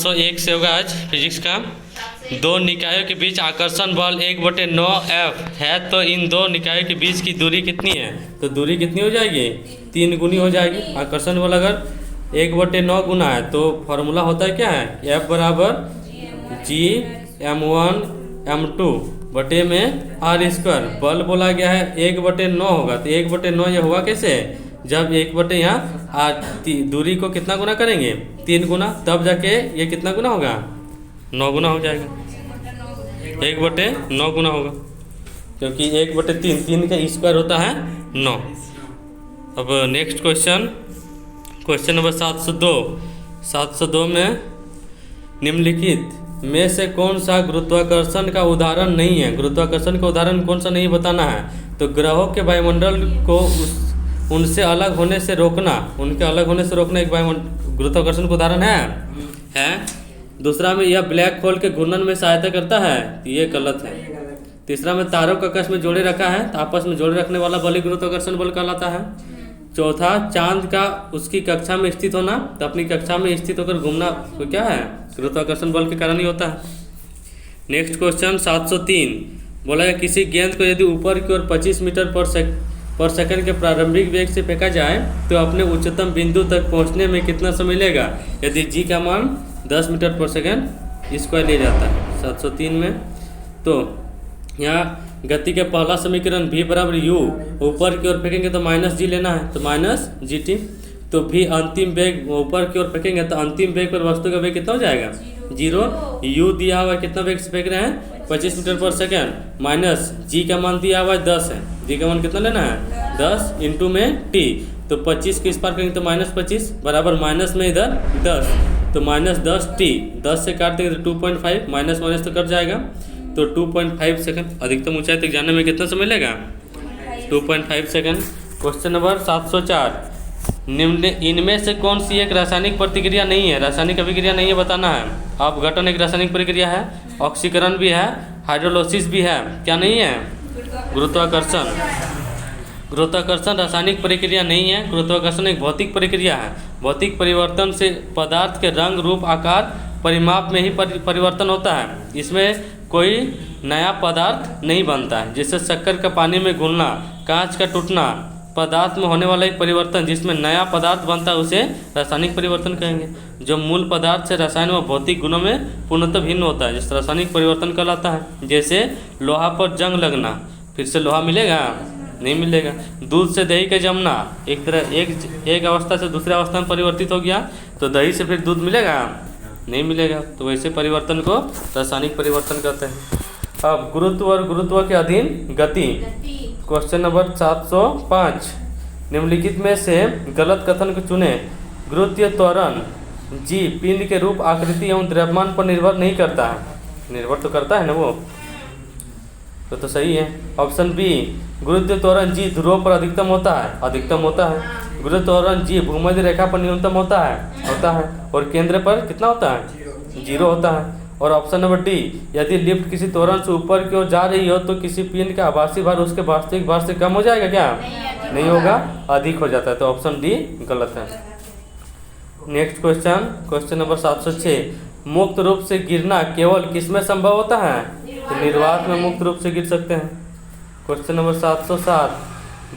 501 से होगा आज फिजिक्स का। दो निकायों के बीच आकर्षण बल 1/9F है तो इन दो निकायों के बीच की दूरी कितनी है? तो दूरी कितनी हो जाएगी? 3 गुनी हो जाएगी। आकर्षण बल अगर 1/9 गुना है तो फॉर्मूला होता है क्या है? F बराबर G m1m2 बटे में r²। बल बोला गया है 1/9 होगा तो 1/9 यह हुआ कैसे? जब 1 यहाँ दूरी को कितना गुना करेंगे? 3 गुना, तब जाके ये कितना गुना होगा? 9 गुना हो जाएगा। 1/9 गुना होगा क्योंकि 1/3, 3 का स्क्वायर होता है 9। अब नेक्स्ट क्वेश्चन नंबर 702 में निम्नलिखित में से कौन सा गुरुत्वाकर्षण का उदाहरण नहीं है? गुरुत्वाकर्षण का उदाहरण कौन सा नहीं बताना है। तो ग्रहों के वायुमंडल को उनसे अलग होने से रोकना, एक गुरुत्वाकर्षण का उदाहरण है। दूसरा में यह ब्लैक होल के घूर्णन में सहायता करता है, ये गलत है। तीसरा में तारों को आकाश में जोड़े रखा है तो आपस में जोड़े रखने वाला बल गुरुत्वाकर्षण बल कहलाता है। चौथा, चांद का उसकी कक्षा में स्थित होना, तो अपनी कक्षा में स्थित होकर घूमना तो क्या है? गुरुत्वाकर्षण बल के कारण ही होता है। नेक्स्ट क्वेश्चन 703 बोला है किसी गेंद को यदि ऊपर की ओर 25 मीटर पर सेकंड के प्रारंभिक वेग से फेंका जाए तो अपने उच्चतम बिंदु तक पहुंचने में कितना समय लेगा? यदि जी का मान 10 मीटर पर सेकंड स्क्वायर लिया जाता है 703 में। तो यहाँ गति के पहला समीकरण v बराबर u, ऊपर की ओर फेंकेंगे तो -g लेना है तो -gt। तो v अंतिम वेग, ऊपर की ओर फेंकेंगे तो अंतिम वेग पर वस्तु का वेग कितना हो जाएगा? 0। u दिया हुआ है कितना वेग से फेंक रहे हैं? 25 मीटर पर सेकंड, माइनस g का मान दिया हुआ है 10 है। g का मान कितना लेना है? 10 इंटू में t, तो 25 को इस पार करेंगे तो -25 बराबर माइनस में इधर 10 तो -10t, 10 से काट देंगे तो 2.5, माइनस तो कट जाएगा तो 2.5 सेकंड। अधिकतम ऊंचाई तक जाने में कितना समय लेगा? 2.5 सेकंड। क्वेश्चन नंबर 704 निम्न इनमें से कौन सी एक रासायनिक प्रतिक्रिया नहीं है? रासायनिक अभिक्रिया नहीं है बताना है। अपघटन एक रासायनिक प्रक्रिया है, ऑक्सीकरण भी है, हाइड्रोलिसिस भी है, क्या नहीं है? गुरुत्वाकर्षण रासायनिक प्रक्रिया नहीं है। गुरुत्वाकर्षण एक भौतिक प्रक्रिया है। भौतिक परिवर्तन से पदार्थ के रंग, रूप, आकार, परिमाप में ही परिवर्तन होता है। इसमें कोई नया पदार्थ नहीं बनता है। जैसे शक्कर का पानी में घुलना, कांच का टूटना, पदार्थ में होने वाला एक परिवर्तन जिसमें नया पदार्थ बनता है उसे रासायनिक परिवर्तन कहेंगे। जो मूल पदार्थ से रसायन व भौतिक गुणों में पूर्णतः भिन्न होता है जिस रासायनिक परिवर्तन कहलाता है। जैसे लोहा पर जंग लगना, फिर से लोहा मिलेगा? नहीं मिलेगा। दूध से दही का जमना, एक अवस्था से दूसरी अवस्था में परिवर्तित हो गया तो दही से फिर दूध मिलेगा? नहीं मिलेगा। तो वैसे परिवर्तन को रासायनिक परिवर्तन कहते हैं। अब गुरुत्व और गुरुत्व के अधीन गति। क्वेश्चन नंबर 705 निम्नलिखित में से गलत कथन को चुने। गुरुत्वीय त्वरण जी पिंड के रूप, आकृति एवं द्रव्यमान पर निर्भर नहीं करता है। निर्भर तो करता है ना वो, तो सही है। ऑप्शन बी, गुरुत्वीय त्वरण जी ध्रुवों पर अधिकतम होता है। गुरुत्वीय त्वरण जी भूमध्य रेखा पर न्यूनतम होता है और केंद्र पर कितना होता है? 0 होता है। और ऑप्शन नंबर डी, यदि लिफ्ट किसी त्वरण से ऊपर की ओर जा रही हो तो किसी पिंड का आभासी भार उसके वास्तविक भार से कम हो जाएगा क्या? नहीं होगा, अधिक हो जाता है। तो ऑप्शन डी गलत है। नेक्स्ट क्वेश्चन नंबर 706 मुक्त रूप से गिरना केवल किसमें संभव होता है? तो निर्वात में मुक्त रूप से गिर सकते हैं। क्वेश्चन नंबर 707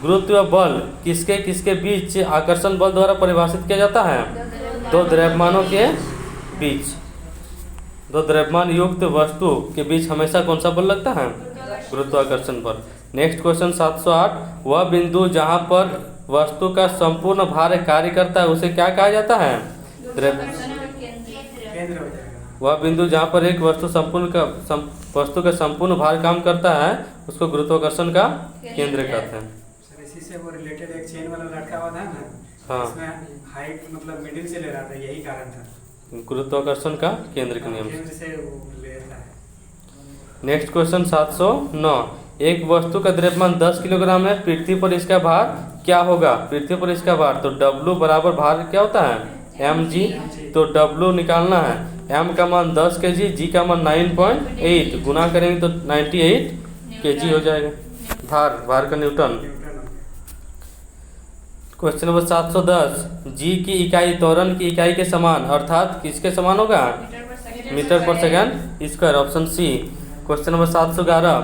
गुरुत्व बल किसके बीच आकर्षण बल द्वारा परिभाषित किया जाता है? दो द्रव्यमानों के बीच। दो द्रव्यमान युक्त वस्तु के बीच हमेशा कौन सा बल लगता है? गुरुत्वाकर्षण बल। नेक्स्ट क्वेश्चन 708 वह बिंदु जहां पर वस्तु का संपूर्ण भार कार्य करता है उसे क्या कहा जाता है? वह बिंदु जहां पर एक वस्तु का संपूर्ण भार काम करता है उसको गुरुत्वाकर्षण का केंद्र कहते हैं। इसी से वो रिलेटेड एक चेन वाला लटका हुआ था ना, हाँ, इसमें हाइट मतलब मिडिल से ले रहा था, यही कारण था गुरुत्वाकर्षण का केंद्र के नियम से वो लेता है। नेक्स्ट क्वेश्चन 709 एक वस्तु का द्रव्यमान 10 किलोग्राम है, पृथ्वी पर इसका भार क्या होगा? पृथ्वी पर इसका भार तो W बराबर भार क्या होता है? mg। तो W निकालना है, m का मान 10 kg, g का मान 9.8, गुना करेंगे तो 98 kg हो जाएगा। भार का न्यूटन। क्वेश्चन नंबर 710, जी की इकाई त्वरण की इकाई के समान अर्थात किसके समान होगा? मीटर पर second square, option C. Question number 711,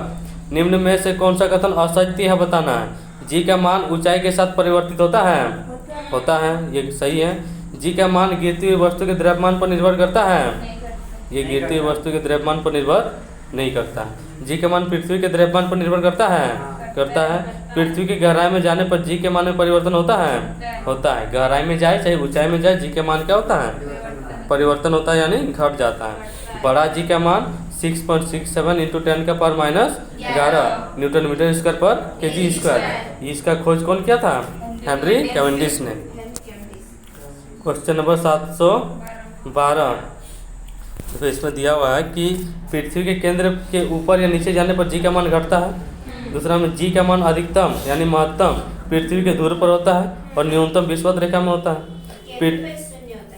निम्न में से कौन सा कथन असत्य है बताना है? जी का मान ऊंचाई के साथ परिवर्तित होता है? होता है, ये सही है। जी का मान गिरती हुई वस्तु के द्रव्यमान पर निर्भर करता है? ये गिरती हुई वस्तु के द्रव्यमान पर निर्भर नहीं करता है। जी का मान पृथ्वी के द्रव्यमान पर निर्भर करता है? करता है। पृथ्वी की गहराई में जाने पर जी के मान में परिवर्तन होता है? होता है। गहराई में जाए चाहे ऊंचाई में जाए, जी के मान क्या होता है? परिवर्तन होता है, यानी घट जाता है। बड़ा जी का मान 6.67 इंटू 10 का power minus 11 newton metre square पर केजी स्क्वायर। इसका खोज कौन किया था? हेनरी कैवेंडिश ने। क्वेश्चन नंबर 712, तो इसमें दिया हुआ है कि पृथ्वी के केंद्र के ऊपर या नीचे जाने पर जी का मान घटता है। दूसरा में जी का मान अधिकतम यानी महत्तम पृथ्वी के धुरे पर होता है और न्यूनतम विषुवत रेखा में होता है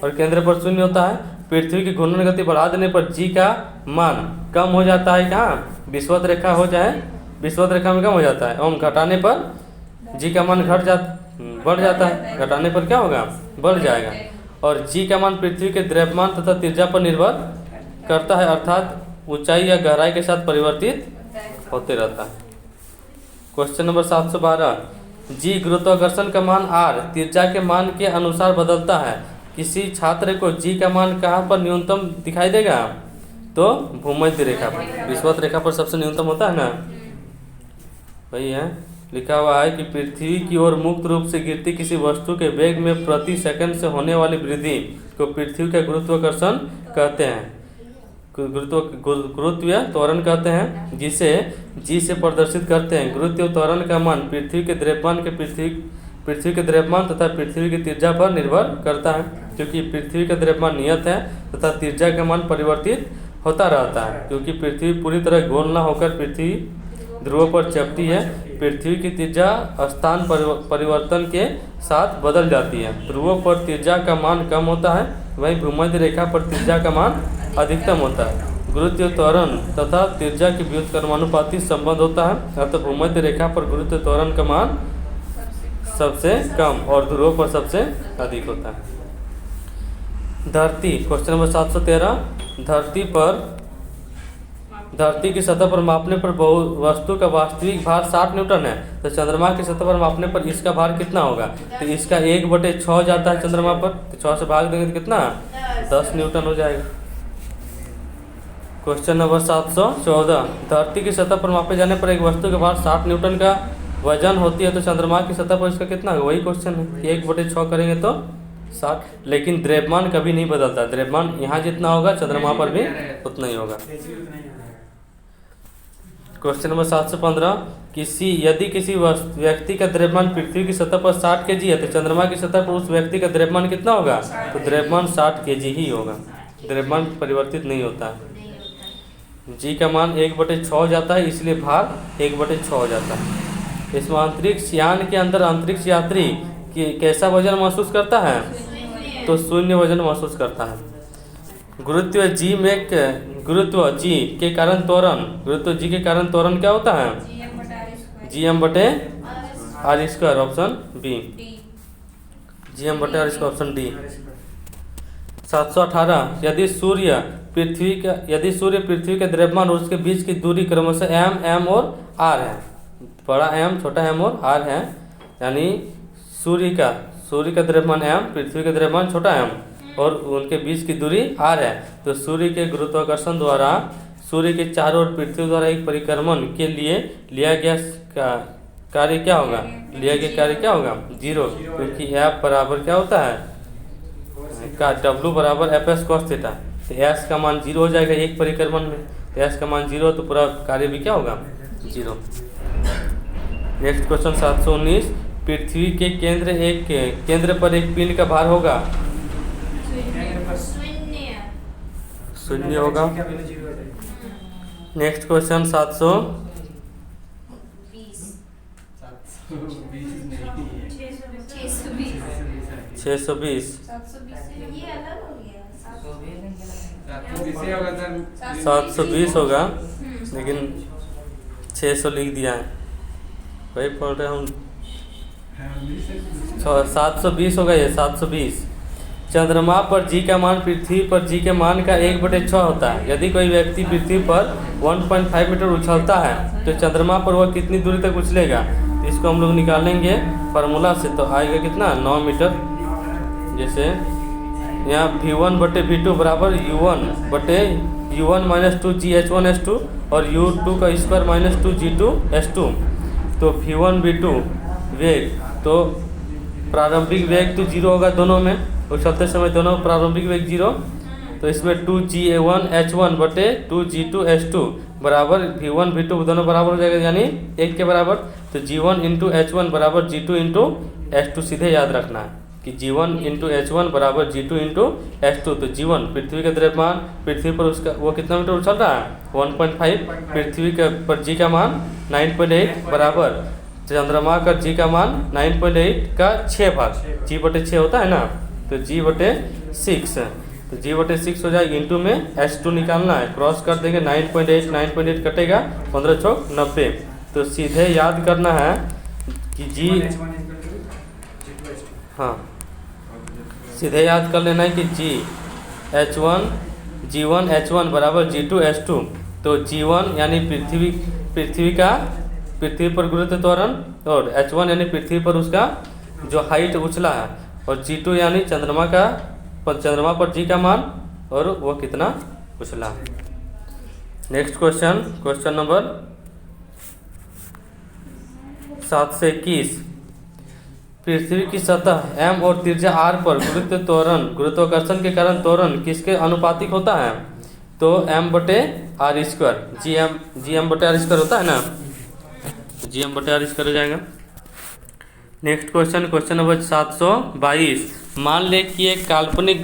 और केंद्र पर शून्य होता है। पृथ्वी की घूर्णन गति बढ़ा देने पर जी का मान कम हो जाता है, कहाँ? विषुवत रेखा हो जाए, विषुवत रेखा में कम हो जाता है, एवं घटाने पर जी का मान बढ़ जाता है। घटाने पर क्या होगा? बढ़ जाएगा। और जी का मान पृथ्वी के द्रव्यमान तथा त्रिज्या पर निर्भर करता है, अर्थात ऊंचाई या गहराई के साथ परिवर्तित होते रहता है। क्वेश्चन नंबर 712, जी गुरुत्वाकर्षण का मान आर त्रिज्या के मान के अनुसार बदलता है। किसी छात्र को जी का मान कहाँ पर न्यूनतम दिखाई देगा? तो भूमध्य रेखा पर, विषुवत रेखा पर सबसे न्यूनतम होता है ना, वही है। लिखा हुआ है कि पृथ्वी की ओर मुक्त रूप से गिरती किसी वस्तु के वेग में प्रति सेकंड से होने वाली वृद्धि को पृथ्वी का गुरुत्वाकर्षण कहते हैं। गुरुत्व त्वरण कहते हैं, जिसे जी से प्रदर्शित करते हैं। गुरुत्व त्वरण का मान पृथ्वी के द्रव्यमान तथा पृथ्वी की त्रिज्या पर निर्भर करता है। क्योंकि पृथ्वी का द्रव्यमान नियत है तथा त्रिज्या का मान परिवर्तित होता रहता है। क्योंकि पृथ्वी पूरी तरह गोल न होकर पृथ्वी ध्रुवों पर चपटी है, पृथ्वी की त्रिज्या स्थान परिवर्तन के साथ बदल जाती है। ध्रुवों पर त्रिज्या का मान कम होता है, वहीं भूमध्य रेखा पर त्रिज्या का मान अधिकतम होता है। गुरुत्व त्वरण तथा त्रिज्या के व्युत्क्रमानुपाती संबंध होता है, अर्थात भूमध्य रेखा पर गुरुत्व त्वरण का मान सबसे कम और ध्रुवों पर सबसे अधिक होता है। धरती, क्वेश्चन नंबर 713, धरती की सतह पर मापने पर वस्तु का वास्तविक भार 60 न्यूटन है, तो चंद्रमा की सतह पर मापने पर इसका भार कितना होगा? तो इसका 1/6 जाता है चंद्रमा पर, तो 6 से भाग देंगे तो कितना? 10 न्यूटन हो जाएगा। क्वेश्चन नंबर 714, धरती की सतह पर मापे जाने पर एक वस्तु के भार 60 न्यूटन का वजन होती है, तो चंद्रमा की सतह पर इसका कितना होगा? वही क्वेश्चन है कि 1/6 करेंगे तो 60, लेकिन द्रव्यमान कभी नहीं बदलता। द्रव्यमान यहाँ जितना होगा चंद्रमा पर भी उतना ही होगा। क्वेश्चन नंबर 715, यदि किसी व्यक्ति का द्रव्यमान पृथ्वी की सतह पर 60 kg है, तो चंद्रमा की सतह पर उस व्यक्ति का द्रव्यमान कितना होगा? तो द्रव्यमान 60 kg ही होगा। द्रव्यमान परिवर्तित नहीं होता है। जी का मान 1/6 जाता है, इसलिए भार 1/6 हो जाता है। इसमें अंतरिक्ष यान के अंदर अंतरिक्ष यात्री कैसा वजन महसूस करता है? तो शून्य वजन महसूस करता है। गुरुत्व जी के कारण त्वरण क्या होता है? Gm/r², option B. Gm/r² option D. 718, यदि सूर्य पृथ्वी के द्रव्यमान और उसके बीच की दूरी क्रमशः m और r है, बड़ा m छोटा m और r है, यानी सूर्य का द्रव्यमान m, पृथ्वी का द्रव्यमान छोटा m और उनके बीच की दूरी r है, तो सूर्य के गुरुत्वाकर्षण द्वारा सूर्य के चारों ओर पृथ्वी द्वारा एक परिक्रमण के लिए लिया गया कार्य क्या होगा? 0, क्योंकि F बराबर क्या होता है? W बराबर Fs cos थीटा। तो S का मान 0 हो जाएगा एक परिक्रमण में, तो S का मान 0 तो पूरा कार्य भी क्या होगा? 0। नेक्स्ट क्वेश्चन 719, पृथ्वी के केंद्र पर एक पिंड का भार होगा? शून्य होगा। नेक्स्ट क्वेश्चन 620, 720 होगा, लेकिन 600 लिख दिया है, वही पढ़ रहे हम। 720 होगा ये 720। चंद्रमा पर जी का मान पृथ्वी पर जी के मान का 1/6 होता है। यदि कोई व्यक्ति पृथ्वी पर 1.5 मीटर उछलता है तो चंद्रमा पर वह कितनी दूरी तक उछलेगा? तो इसको हम लोग निकालेंगे फार्मूला से, तो आएगा कितना 9 मीटर। जैसे यहाँ V1/V2 बराबर U1 माइनस 2 GH1S2 और U2 का स्क्वायर माइनस 2 G2S2। तो V1V2 वेग, तो प्रारंभिक वेग तो 0 होगा दोनों में, उछलते समय दोनों प्रारंभिक वेग 0। तो इसमें 2G1H1 बटे 2G2S2 बराबर V1V2 दोनों बराबर हो जाएगा, यानी 1 के बराबर। तो G1 इंटू H1 बराबर G2 इंटू H2 सीधे याद रखना है कि G1 इंटू H1 बराबर G2 इंटू H2। तो G1 पृथ्वी का द्रव्यमान, पृथ्वी पर उसका वो कितना मीटर उछल रहा है 1.5, पृथ्वी का पर G का मान 9.8 बराबर चंद्रमा का G का मान 9.8 का 6 भाग, G/6 होता है ना, तो G/6, तो G/6 हो जाएगा। इंटू में H2 निकालना है, क्रॉस कर देंगे 9.8 कटेगा 15 चौक 90। तो सीधे याद करना है कि G, हाँ सीधे याद कर लेना है कि G1 H1 बराबर G2S2। तो G1 यानी पृथ्वी पर गुरुत्व त्वरण, और H1 यानी पृथ्वी पर उसका जो हाइट उछला है, और G2 यानी चंद्रमा पर G का मान और वो कितना उछला। नेक्स्ट क्वेश्चन नंबर 7 से 21। पृथ्वी की सतह M और त्रिज्या R पर गुरुत्वाकर्षण के कारण त्वरण किसके अनुपातिक होता है? तो M/R², GM/R² होता है ना, GM/R² हो जाएगा। Next question number 722। मान ले कि एक काल्पनिक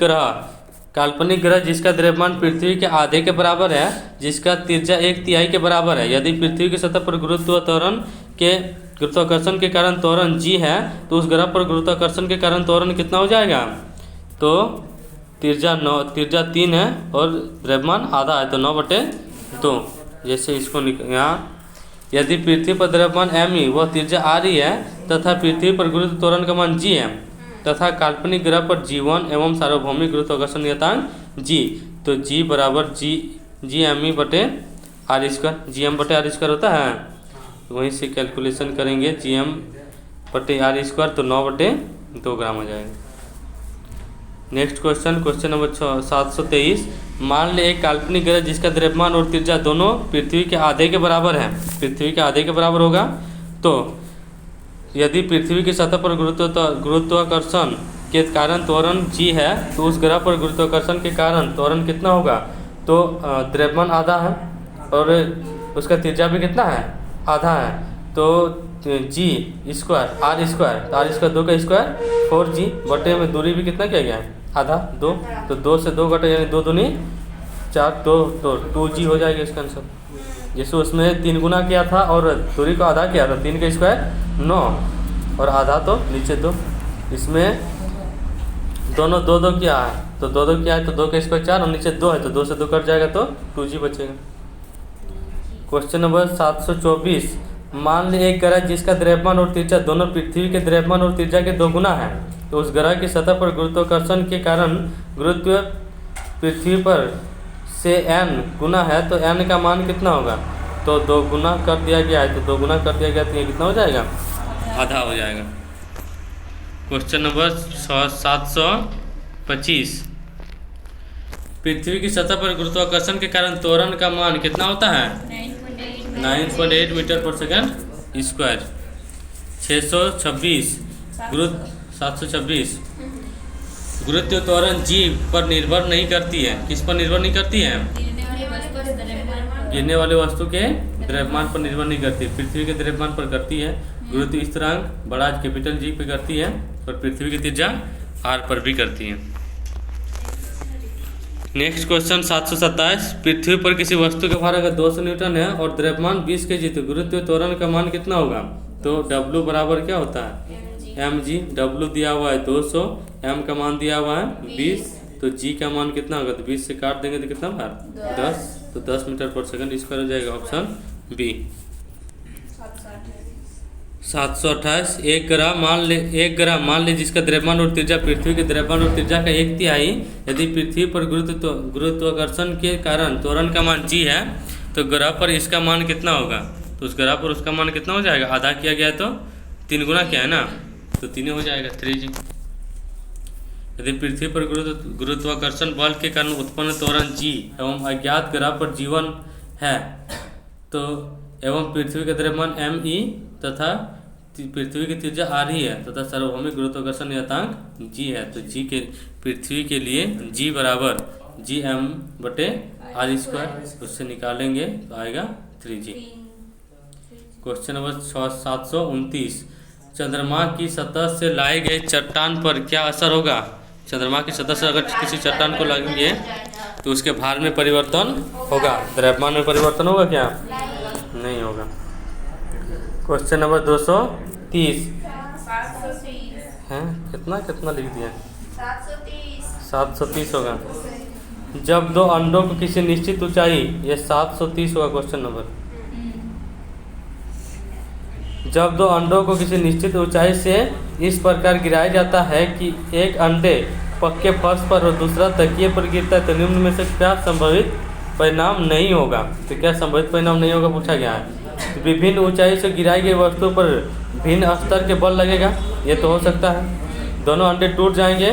ग्रह जिसका द्रव्यमान पृथ्वी के आधे के बराबर है, जिसका त्रिज्या 1/3 के बराबर है। यदि पृथ्वी की सतह पर गुरुत्वाकर्षण के कारण त्वरण G है, तो उस ग्रह पर गुरुत्वाकर्षण के कारण त्वरण कितना हो जाएगा? तो त्रिज्या 3 है और द्रव्यमान आधा है, तो 9/2। जैसे इसको यहाँ यदि पृथ्वी पर द्रव्यमान M वह त्रिज्या R है तथा पृथ्वी पर गुरुत्व त्वरण का मान G है तथा काल्पनिक ग्रह पर G1 एवं सार्वभौमिक गुरुत्वाकर्षण नियतांक G, तो G बराबर GM/R², होता है। वहीं से कैलकुलेशन करेंगे GM/R², तो 9/2 ग्राम हो जाएगा। Next question number 723। मान ले एक काल्पनिक ग्रह जिसका द्रव्यमान और त्रिज्या दोनों पृथ्वी के आधे के बराबर है, पृथ्वी के आधे के बराबर होगा। तो यदि पृथ्वी की सतह पर गुरुत्वाकर्षण के कारण त्वरण G है, तो उस ग्रह पर गुरुत्वाकर्षण के कारण त्वरण कितना होगा? तो द्रव्यमान आधा है और उसका त्रिज्या भी कितना है? आधा है। तो R² 2 का स्क्वायर 4G बटे में दूरी भी कितना किया गया है? आधा 2, तो 2 से 2 घटे यानी 2 दूनी 4, तो 2G हो जाएगा इसका आंसर। जैसे उसमें 3 गुना किया था और दूरी को आधा किया था, 3 का स्क्वायर 9 और आधा तो नीचे 2। इसमें दोनों 2 किया है, तो 2 किया है तो 2 का स्क्वायर 4 और नीचे 2 है, तो 2 से 2 कट जाएगा तो 2G बचेगा। Question number 724। मान ले एक ग्रह जिसका द्रव्यमान और त्रिज्या दोनों पृथ्वी के द्रव्यमान और त्रिज्या के 2 गुना है, तो उस ग्रह की सतह पर गुरुत्वाकर्षण के कारण गुरुत्व पृथ्वी पर से n गुना है, तो n का मान कितना होगा? तो 2 गुना कर दिया गया है, तो 2 गुना कर दिया गया तो ये कितना हो जाएगा? आधा हो जाएगा। Question number 725। पृथ्वी की सतह पर गुरुत्वाकर्षण के कारण त्वरण का मान कितना होता है? 9.8 मीटर पर सेकंड स्क्वायर। 626 726 गुरुत्व त्वरण G पर निर्भर नहीं करती है। किस पर निर्भर नहीं करती है? गिरने वाले वस्तु के द्रव्यमान पर निर्भर नहीं करती, पृथ्वी के द्रव्यमान पर करती है। गुरुत्व स्थिरांक बड़ा कैपिटल G पे करती है और पृथ्वी की त्रिज्या R पर भी करती है। Next question 727। पृथ्वी पर किसी वस्तु का भार अगर 200 न्यूटन है और द्रव्यमान 20 kg, तो गुरुत्व त्वरण का मान कितना होगा? तो W बराबर क्या होता है? mg। W दिया हुआ है 200, m का मान दिया हुआ है 20, तो g का मान कितना होगा? तो 20 से काट देंगे तो कितना बार? 10, तो 10 मीटर पर सेकंड स्क्वायर हो जाएगा। Option B. 728 1 ग्राम मान ले जिसका द्रव्यमान और त्रिज्या पृथ्वी के द्रव्यमान और त्रिज्या का 1/3 यदि पृथ्वी पर गुरुत्वाकर्षण के कारण त्वरण का मान g है तो ग्रह पर इसका मान कितना होगा? तो उस ग्रह पर उसका मान कितना हो जाएगा? आधा किया गया तो 3 गुना क्या है ना, तो 3 हो जाएगा 3g। यदि पृथ्वी पर गुरुत्वाकर्षण बल के कारण उत्पन्न त्वरण g एवं अज्ञात ग्रह पर जीवन है तो एवं पृथ्वी का द्रव्यमान m e तथा पृथ्वी की त्रिज्या r ही है तथा सार्वभौमिक गुरुत्वाकर्षण नियतांक g है तो g के पृथ्वी के लिए g बराबर gm/r², उससे निकालेंगे तो आएगा 3g। क्वेश्चन नंबर 729 चंद्रमा की सतह से लाए गए चट्टान पर क्या असर होगा? चंद्रमा की सतह से अगर किसी चट्टान को लगेंगे तो उसके भार में परिवर्तन होगा, द्रव्यमान में परिवर्तन होगा क्या? नहीं होगा। क्वेश्चन नंबर 230 हैं, कितना लिख दिया? 730 होगा। जब दो अंडों को किसी निश्चित ऊंचाई, ये 730 होगा क्वेश्चन नंबर। जब दो अंडों को किसी निश्चित ऊंचाई से इस प्रकार गिराया जाता है कि एक अंडे पक्के फर्श पर और दूसरा तकिए पर गिरता है तो निम्न में से क्या संभावित परिणाम नहीं होगा? तो क्या संभावित परिणाम नहीं होगा पूछा गया है। तो विभिन्न ऊंचाई से गिराई गई वस्तु पर भिन्न स्तर के बल लगेगा, ये तो हो सकता है। दोनों अंडे टूट जाएंगे,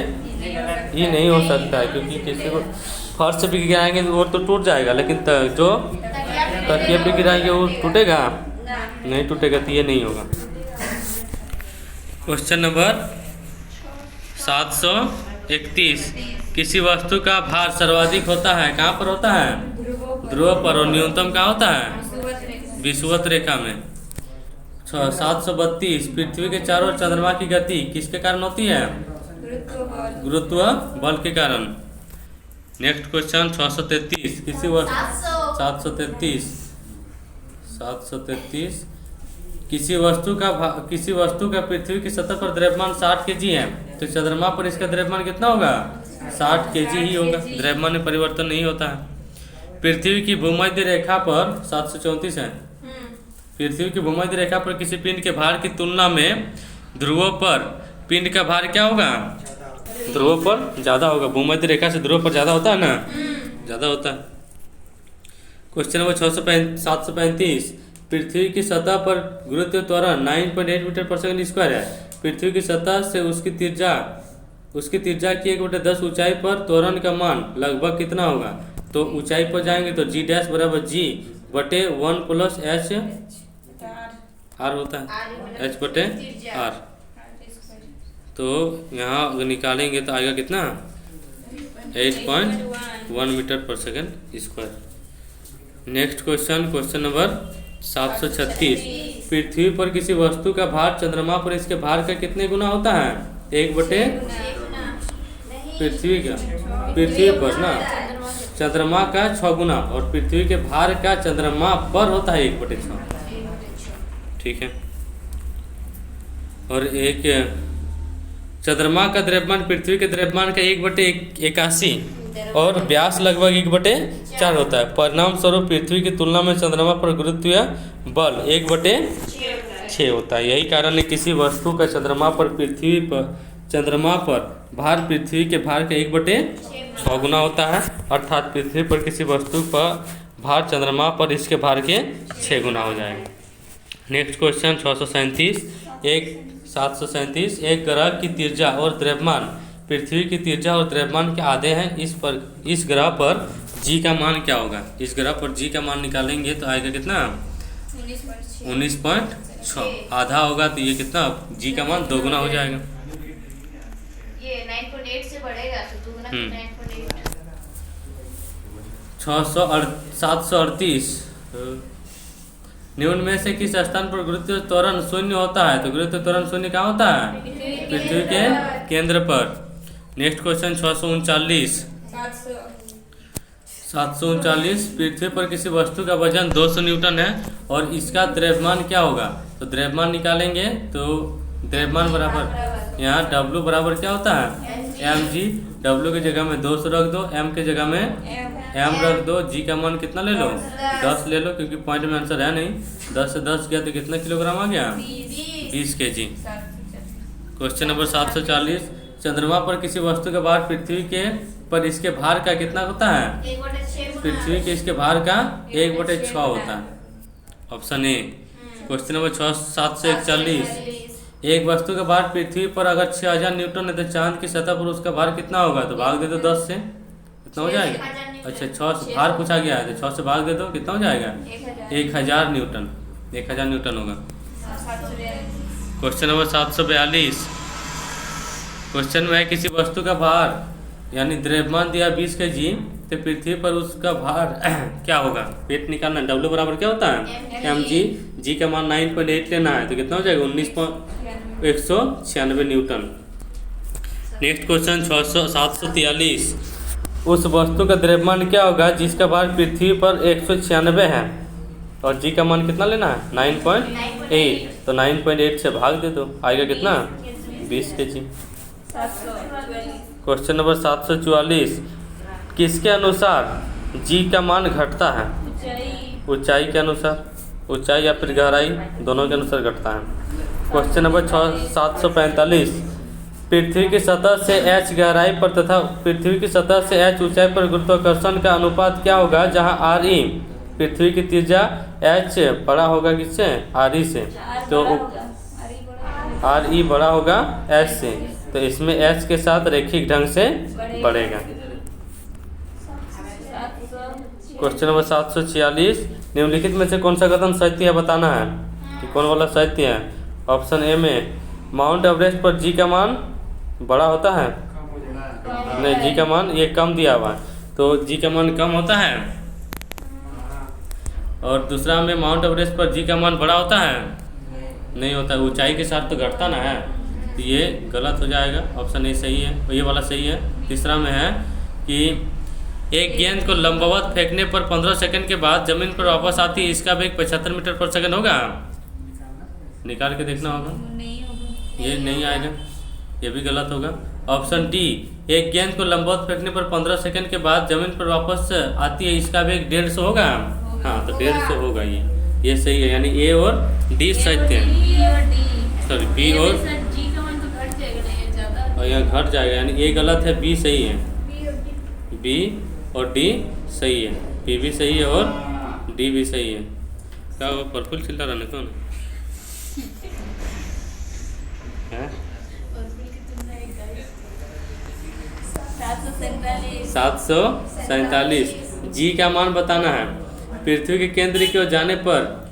ये नहीं हो सकता है क्योंकि किसी को फर्श से भी गिराएंगे वो तो टूट जाएगा, लेकिन जो तकिए पे गिराएंगे वो टूटेगा नहीं, टूटेगा, तो ये नहीं होगा। क्वेश्चन नंबर 731 किसी वस्तु का भार सर्वाधिक होता है, कहाँ पर होता है? ध्रुव पर, और न्यूनतम कहाँ होता है? विषुवत रेखा में। 732 पृथ्वी के चारों ओर चंद्रमा की गति किसके कारण होती है? गुरुत्व बल के कारण। नेक्स्ट क्वेश्चन 633 किसी वस्तु 733 किसी वस्तु का पृथ्वी की सतह पर द्रव्यमान 60 kg है तो चंद्रमा पर इसका द्रव्यमान कितना होगा? 60 kg ही होगा, द्रव्यमान में परिवर्तन नहीं होता है। पृथ्वी की भूमध्य रेखा पर 734 है। पृथ्वी की भूमध्य रेखा पर किसी पिंड के भार की तुलना में ध्रुवों पर पिंड का भार क्या होगा? ध्रुवों पर ज़्यादा होगा। भूमध्य रेखा से ध्रुव पर ज़्यादा होता है ना, ज़्यादा होता है। क्वेश्चन नंबर 735 पृथ्वी की सतह पर गुरुत्व त्वरण 9.8 मीटर पर सेकंड स्क्वायर है। पृथ्वी की सतह से उसकी त्रिज्या की 1/10 ऊंचाई पर त्वरण का मान लगभग कितना होगा? तो ऊंचाई पर जाएंगे तो g डैश बराबर g बटे 1 प्लस h r होता है, h बटे r। तो यहाँ अगर निकालेंगे तो आएगा कितना? 8.1 मीटर पर second square. Next question number 736 पृथ्वी पर किसी वस्तु का भार चंद्रमा पर इसके भार का कितने गुना होता है? 1/, पृथ्वी पर ना चंद्रमा का 6 गुना, और पृथ्वी के भार का चंद्रमा पर होता है 1/6। ठीक है। और एक चंद्रमा का द्रव्यमान पृथ्वी के द्रव्यमान का 1/81 और व्यास लगभग 1/4 होता है। परिणाम स्वरूप पृथ्वी की तुलना में चंद्रमा पर गुरुत्वीय बल 1/6 होता है। यही कारण है किसी वस्तु का चंद्रमा पर भार पृथ्वी के भार का 1/6 गुना होता है, अर्थात पृथ्वी पर किसी वस्तु पर भार चंद्रमा पर इसके भार के 6 गुना हो जाएगा। नेक्स्ट क्वेश्चन 737 एक ग्रह की त्रिज्या और द्रव्यमान पृथ्वी की त्रिज्या और द्रव्यमान के आधे हैं। इस ग्रह पर g का मान क्या होगा? इस ग्रह पर g का मान निकालेंगे तो आएगा कितना? 19.6। आधा होगा तो ये कितना? g का मान 2 गुना हो जाएगा। ये 9.8 से बढ़ेगा तो 2 गुना 9.8। 738 निम्न में से किस स्थान पर गुरुत्व त्वरण शून्य होता है? तो गुरुत्व त्वरण शून्य कहाँ होता है? पृथ्वी के केंद्र पर। नेक्स्ट क्वेश्चन 739 पृथ्वी पर किसी वस्तु का वजन 200 न्यूटन है और इसका द्रव्यमान क्या होगा? तो द्रव्यमान निकालेंगे तो द्रव्यमान बराबर यहाँ W बराबर क्या होता है? mg। W की जगह में 200 रख दो, m के जगह में m रख दो, g का मान कितना ले लो? 10 ले लो, क्योंकि पॉइंट में आंसर है नहीं। 10 से 10 गया तो कितना किलोग्राम आ गया? 20 kg। क्वेश्चन नंबर 740, चंद्रमा पर किसी वस्तु का भार पृथ्वी के पर इसके भार का कितना होता है? 1/6 पृथ्वी के इसके भार का 1/6 होता है। Option A. क्वेश्चन नंबर 741, एक वस्तु का भार पृथ्वी पर अगर 6000 न्यूटन है तो चांद की सतह पर उसका भार कितना होगा? तो भाग दे दो 10 से, कितना हो जाएगा? अच्छा 6 से भार पूछा गया है तो 6 से भाग दे दो, कितना हो जाएगा? 1000 न्यूटन, 1000 न्यूटन होगा। क्वेश्चन नंबर 742, क्वेश्चन में है किसी वस्तु का भार यानी द्रव्यमान दिया 20 kg तो पृथ्वी पर उसका भार क्या होगा? वेट निकालना। W बराबर क्या होता है? mg। g का मान 9.8 लेना है तो कितना हो जाएगा? 19.196 न्यूटन। नेक्स्ट क्वेश्चन 743, उस वस्तु का द्रव्यमान क्या होगा जिसका भार पृथ्वी पर 196 है और g का मान कितना लेना है? 9.8। तो 9.8 से भाग दे दो, आएगा कितना? 20 kg। क्वेश्चन नंबर 744, किसके अनुसार g का मान घटता है? ऊंचाई के अनुसार, ऊंचाई या फिर गहराई, दोनों के अनुसार घटता है। क्वेश्चन नंबर 745, पृथ्वी की सतह से h गहराई पर तथा पृथ्वी की सतह से h ऊंचाई पर गुरुत्वाकर्षण का अनुपात क्या होगा जहां re पृथ्वी की त्रिज्या h बड़ा होगा किससे? re से, तो re बड़ा होगा h से, तो इसमें h के साथ रैखिक ढंग से बढ़ेगा। क्वेश्चन नंबर 746, निम्नलिखित में से कौन सा कथन सत्य है बताना है कि कौन वाला सत्य है? ऑप्शन ए में माउंट एवरेस्ट पर जी का मान बड़ा होता है, नहीं जी का मान ये कम दिया हुआ है तो जी का मान कम होता है, और दूसरा में माउंट एवरेस्ट पर जी का मान बड़ा होता है, नहीं होता है, ऊंचाई के साथ तो घटता ना है, तो ये गलत हो जाएगा। ऑप्शन ए सही है, ये वाला सही है। तीसरा में है कि एक गेंद को लंबवत फेंकने पर 15 सेकंड के बाद जमीन पर वापस आती है, इसका वेग 75 मीटर पर सेकंड होगा। निकाल के देखना होगा, ये नहीं आएगा, ये भी गलत होगा। ऑप्शन डी, एक गेंद को लंबवत फेंकने पर 15 सेकंड के बाद जमीन पर वापस आती है, इसका वेग 150 होगा। हाँ तो 150 होगा, ये सही है, यानी ए और डी सत्य है। सॉरी बी और यहाँ घट जाएगा, यानी ए गलत है, बी सही है। बी और डी सही है, बी भी सही है और डी भी सही है। क्या वो पर्पल चिल्ला रहा है कौन है? 747, जी का मान बताना है। पृथ्वी के केंद्र की ओर जाने पर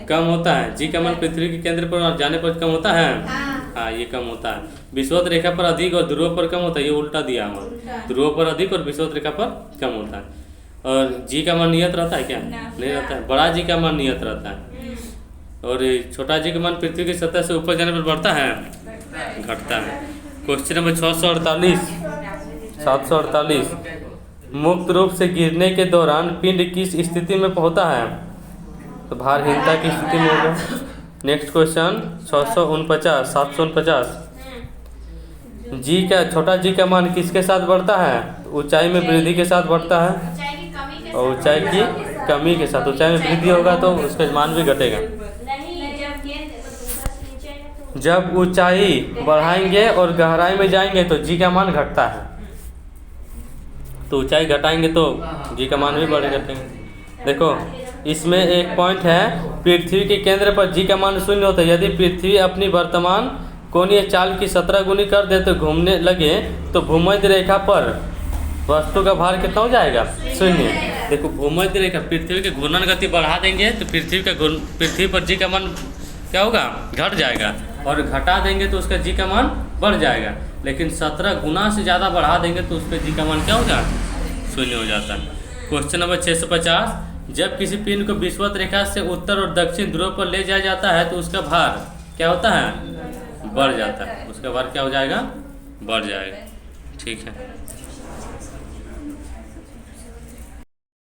कम होता है, जी का मान पृथ्वी के केंद्र पर जाने पर कम होता है। हाँ ये कम होता है। विषुवत रेखा पर अधिक और ध्रुव पर कम होता है, ये उल्टा दिया हुआ। ध्रुव पर अधिक और विषुवत रेखा पर कम होता है। और जी का मान नियत रहता है क्या? नहीं रहता है। बड़ा जी का मान नियत रहता है, और छोटा जी का मान पृथ्वी की सतह से ऊपर जाने पर बढ़ता है, घटता है। क्वेश्चन नंबर 748, मुक्त रूप से गिरने के दौरान पिंड किस स्थिति में होता है? तो भारहीनता की स्थिति में होगा। नेक्स्ट क्वेश्चन 749, जी का छोटा जी का मान किसके साथ बढ़ता है? ऊंचाई में वृद्धि के साथ बढ़ता है, और ऊंचाई की कमी के साथ। ऊंचाई में वृद्धि होगा तो उसका मान भी घटेगा। जब ऊंचाई बढ़ाएंगे और गहराई में जाएंगे तो जी का मान घटता है, तो ऊंचाई घटाएंगे तो जी का मान भी बढ़ेगा। देखो इसमें एक पॉइंट है, पृथ्वी के केंद्र पर जी का मान 0 होता है। यदि पृथ्वी अपनी वर्तमान कोणीय चाल की 17 गुनी कर दे तो घूमने लगे तो भूमध्य रेखा पर वस्तु का भार कितना हो जाएगा? 0। देखो भूमध्य रेखा, पृथ्वी के घूर्णन गति बढ़ा देंगे तो पृथ्वी पर जी का मान क्या होगा? घट जाएगा, और घटा देंगे तो उसका जी का मान बढ़ जाएगा। लेकिन 17 गुना से ज़्यादा बढ़ा देंगे तो उसका जी का मान क्या होगा? 0 हो जाता है। क्वेश्चन नंबर 650, जब किसी पिंड को विषुवत रेखा से उत्तर और दक्षिण ध्रुव पर ले जाया जाता है तो उसका भार क्या होता है? बढ़ जाता है। उसका भार क्या हो जाएगा? बढ़ जाएगा। ठीक है।